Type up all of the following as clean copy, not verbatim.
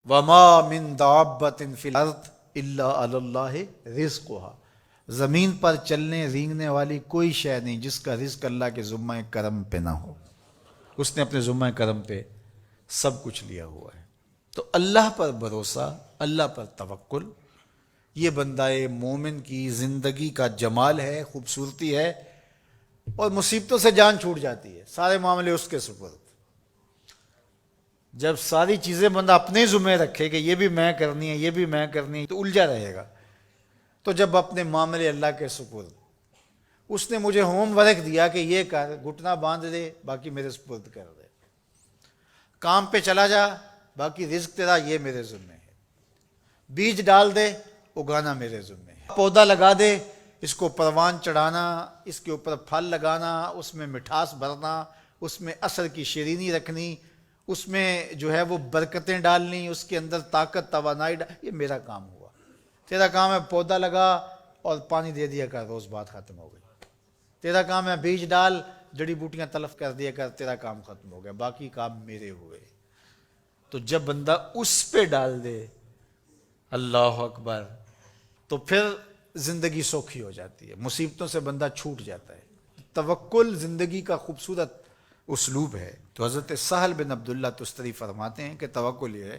وما من دابۃ فی الارض الا علی اللہ رزقها، زمین پر چلنے رینگنے والی کوئی شے نہیں جس کا رزق اللہ کے ذمہ کرم پہ نہ ہو، اس نے اپنے ذمہ کرم پہ سب کچھ لیا ہوا ہے۔ تو اللہ پر بھروسہ، اللہ پر توکل، یہ بندہ مومن کی زندگی کا جمال ہے، خوبصورتی ہے، اور مصیبتوں سے جان چھوٹ جاتی ہے، سارے معاملے اس کے سپرد۔ جب ساری چیزیں بندہ اپنے ذمہ رکھے کہ یہ بھی میں کرنی ہے، یہ بھی میں کرنی ہے، تو الجھا رہے گا۔ تو جب اپنے معاملے اللہ کے سپرد، اس نے مجھے ہوم ورک دیا کہ یہ کر، گھٹنا باندھ دے، باقی میرے سپرد کر دے، کام پہ چلا جا، باقی رزق تیرا، یہ میرے ذمہ ہے، بیج ڈال دے، اگانا میرے ذمہ ہے، پودا لگا دے، اس کو پروان چڑھانا، اس کے اوپر پھل لگانا، اس میں مٹھاس بھرنا، اس میں عسل کی شیرینی رکھنی، اس میں جو ہے وہ برکتیں ڈالنی، اس کے اندر طاقت توانائی یہ میرا کام ہوا۔ تیرا کام ہے پودا لگا اور پانی دے دیا کر، روز بات ختم ہو گئی۔ تیرا کام ہے بیج ڈال، جڑی بوٹیاں تلف کر دیا کر، تیرا کام ختم ہو گیا، باقی کام میرے ہوئے۔ تو جب بندہ اس پہ ڈال دے، اللہ اکبر، تو پھر زندگی سوکھی ہو جاتی ہے، مصیبتوں سے بندہ چھوٹ جاتا ہے۔ توکل زندگی کا خوبصورت اسلوب ہے۔ تو حضرت سہل بن عبداللہ تستری فرماتے ہیں کہ توکل یہ ہے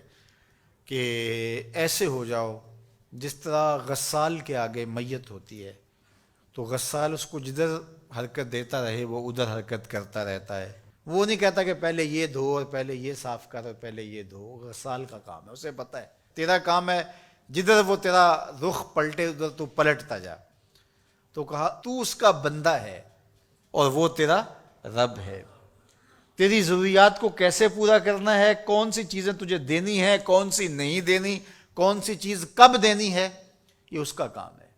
کہ ایسے ہو جاؤ جس طرح غسال کے آگے میت ہوتی ہے تو غسال اس کو جدھر حرکت دیتا رہے وہ ادھر حرکت کرتا رہتا ہے، وہ نہیں کہتا کہ پہلے یہ دھو اور پہلے یہ صاف کر اور پہلے یہ دھو۔ غسال کا کام ہے، اسے پتہ ہے تیرا کام ہے جدھر وہ تیرا رخ پلٹے ادھر تو پلٹتا جا۔ تو کہا تو اس کا بندہ ہے اور وہ تیرا رب ہے، تیری ضروریات کو کیسے پورا کرنا ہے، کون سی چیزیں تجھے دینی ہے، کون سی نہیں دینی، کون سی چیز کب دینی ہے، یہ اس کا کام ہے۔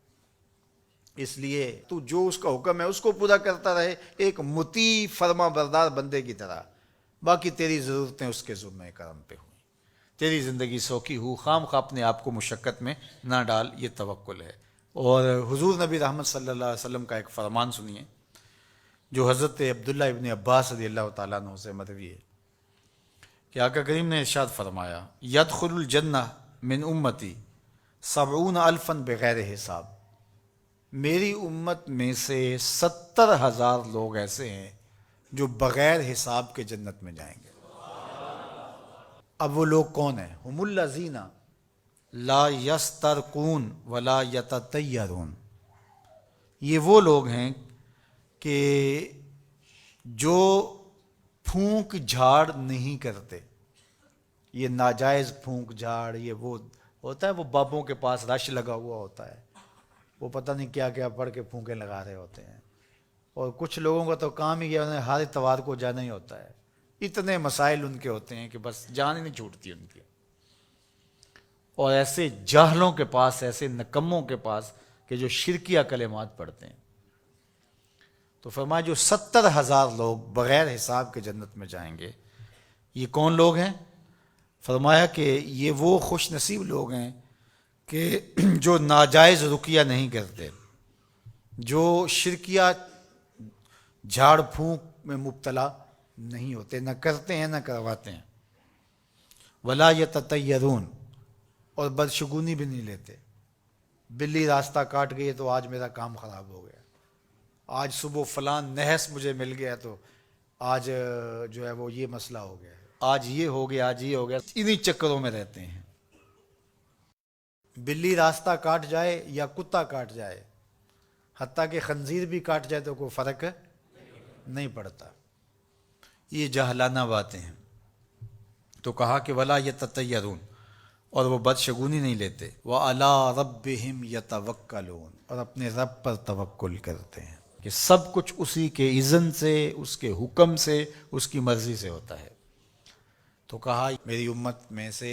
اس لیے تو جو اس کا حکم ہے اس کو پورا کرتا رہے، ایک مطیع فرما بردار بندے کی طرح، باقی تیری ضرورتیں اس کے ذمہ کرم پہ ہوئیں، تیری زندگی سوکھی ہو، خام خواہ اپنے آپ کو مشقت میں نہ ڈال، یہ توکل ہے۔ اور حضور نبی رحمت صلی اللہ علیہ وسلم کا ایک فرمان سنیے جو حضرت عبداللہ ابن عباس رضی اللہ تعالیٰ عنہ سے مروی ہے کہ آقا کریم نے ارشاد فرمایا، یدخل الجنہ من امتی 70,000 بغیر حساب، میری امت میں سے 70,000 لوگ ایسے ہیں جو بغیر حساب کے جنت میں جائیں گے۔ اب وہ لوگ کون ہیں؟ ہم الذین لا یسترقون ولا یتطیرون، یہ وہ لوگ ہیں کہ جو پھونک جھاڑ نہیں کرتے۔ یہ ناجائز پھونک جھاڑ، یہ وہ ہوتا ہے، وہ بابوں کے پاس رش لگا ہوا ہوتا ہے، وہ پتہ نہیں کیا کیا پڑھ کے پھونکیں لگا رہے ہوتے ہیں، اور کچھ لوگوں کا تو کام ہی انہیں ہر اتوار کو جانا ہی ہوتا ہے، اتنے مسائل ان کے ہوتے ہیں کہ بس جان ہی نہیں چھوٹتی ان کی۔ اور ایسے جاہلوں کے پاس، ایسے نکموں کے پاس کہ جو شرکیہ کلمات پڑھتے ہیں۔ تو فرمایا جو 70,000 لوگ بغیر حساب کے جنت میں جائیں گے، یہ کون لوگ ہیں؟ فرمایا کہ یہ وہ خوش نصیب لوگ ہیں کہ جو ناجائز رقیہ نہیں کرتے، جو شرکیہ جھاڑ پھونک میں مبتلا نہیں ہوتے، نہ کرتے ہیں نہ کرواتے ہیں، ولا یتطیرون، اور بدشگونی بھی نہیں لیتے۔ بلی راستہ کاٹ گئی تو آج میرا کام خراب ہو گیا، آج صبح فلان نحس مجھے مل گیا تو آج جو ہے وہ یہ مسئلہ ہو گیا، آج یہ ہو گیا، آج یہ ہو گیا، انہی چکروں میں رہتے ہیں۔ بلی راستہ کاٹ جائے یا کتا کاٹ جائے، حتیٰ کہ خنزیر بھی کاٹ جائے تو کوئی فرق نہیں پڑتا، یہ جاہلانہ باتیں ہیں۔ تو کہا کہ ولا یتطیرون، اور وہ بدشگونی نہیں لیتے، وَعَلَىٰ رَبِّهِمْ يَتَوَكَّلُونَ، اور اپنے رب پر توکل کرتے ہیں کہ سب کچھ اسی کے اذن سے، اس کے حکم سے، اس کی مرضی سے ہوتا ہے۔ تو کہا میری امت میں سے